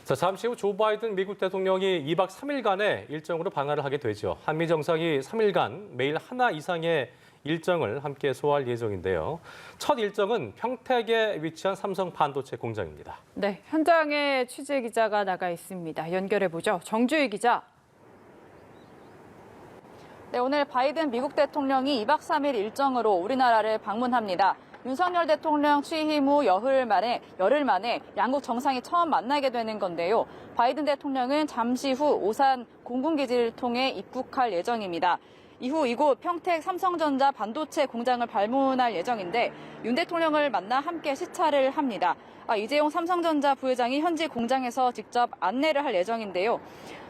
자, 잠시 후 조 바이든 미국 대통령이 2박 3일간의 일정으로 방한을 하게 되죠. 한미 정상이 3일간 매일 하나 이상의 일정을 함께 소화할 예정인데요. 첫 일정은 평택에 위치한 삼성 반도체 공장입니다. 네, 현장에 취재 기자가 나가 있습니다. 연결해 보죠. 정주희 기자. 네, 오늘 바이든 미국 대통령이 2박 3일 일정으로 우리나라를 방문합니다. 윤석열 대통령 취임 후 열흘 만에 양국 정상이 처음 만나게 되는 건데요. 바이든 대통령은 잠시 후 오산 공군기지를 통해 입국할 예정입니다. 이후 이곳 평택 삼성전자 반도체 공장을 방문할 예정인데 윤 대통령을 만나 함께 시찰을 합니다. 이재용 삼성전자 부회장이 현지 공장에서 직접 안내를 할 예정인데요.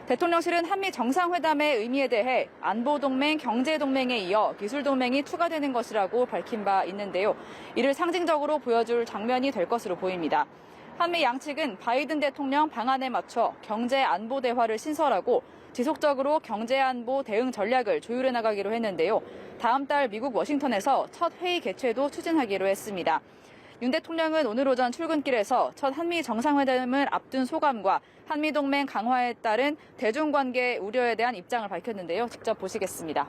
대통령실은 한미 정상회담의 의미에 대해 안보동맹, 경제동맹에 이어 기술동맹이 추가되는 것이라고 밝힌 바 있는데요. 이를 상징적으로 보여줄 장면이 될 것으로 보입니다. 한미 양측은 바이든 대통령 방안에 맞춰 경제안보 대화를 신설하고 지속적으로 경제안보 대응 전략을 조율해 나가기로 했는데요. 다음 달 미국 워싱턴에서 첫 회의 개최도 추진하기로 했습니다. 윤 대통령은 오늘 오전 출근길에서 첫 한미 정상회담을 앞둔 소감과 한미동맹 강화에 따른 대중관계 우려에 대한 입장을 밝혔는데요. 직접 보시겠습니다.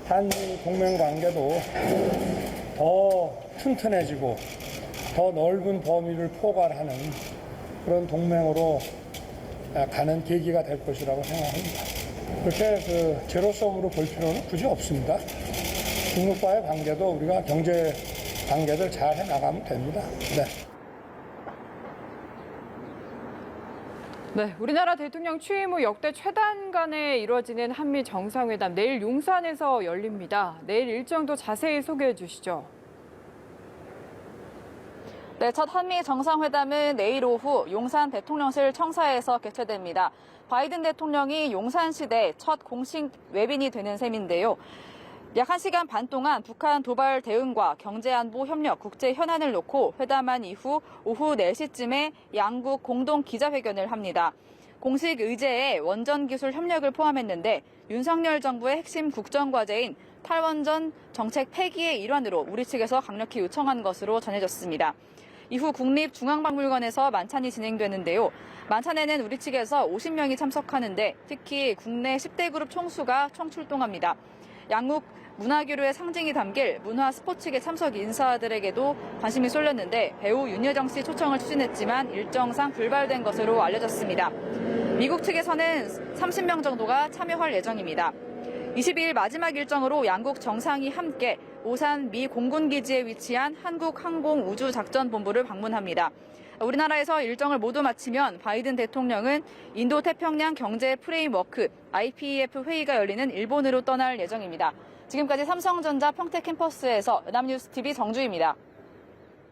한미 동맹 관계도 더 튼튼해지고 더 넓은 범위를 포괄하는 그런 동맹으로 가는 계기가 될 것이라고 생각합니다. 그렇게 제로섬으로 볼 필요는 굳이 없습니다. 중국과의 관계도 우리가 경제 관계를 잘 해나가면 됩니다. 네, 우리나라 대통령 취임 후 역대 최단간에 이루어지는 한미 정상회담 내일 용산에서 열립니다. 내일 일정도 자세히 소개해 주시죠. 네, 첫 한미 정상회담은 내일 오후 용산 대통령실 청사에서 개최됩니다. 바이든 대통령이 용산시대 첫 공식 외빈이 되는 셈인데요. 약 1시간 반 동안 북한 도발 대응과 경제안보 협력, 국제 현안을 놓고 회담한 이후 오후 4시쯤에 양국 공동 기자회견을 합니다. 공식 의제에 원전기술 협력을 포함했는데 윤석열 정부의 핵심 국정과제인 탈원전 정책 폐기의 일환으로 우리 측에서 강력히 요청한 것으로 전해졌습니다. 이후 국립중앙박물관에서 만찬이 진행되는데요. 만찬에는 우리 측에서 50명이 참석하는데 특히 국내 10대 그룹 총수가 총출동합니다. 양국 문화교류의 상징이 담길 문화 스포츠계 참석 인사들에게도 관심이 쏠렸는데 배우 윤여정 씨 초청을 추진했지만 일정상 불발된 것으로 알려졌습니다. 미국 측에서는 30명 정도가 참여할 예정입니다. 22일 마지막 일정으로 양국 정상이 함께 오산 미 공군기지에 위치한 한국항공우주작전본부를 방문합니다. 우리나라에서 일정을 모두 마치면 바이든 대통령은 인도태평양 경제 프레임워크 IPEF 회의가 열리는 일본으로 떠날 예정입니다. 지금까지 삼성전자 평택 캠퍼스에서 연합뉴스TV 정주희입니다.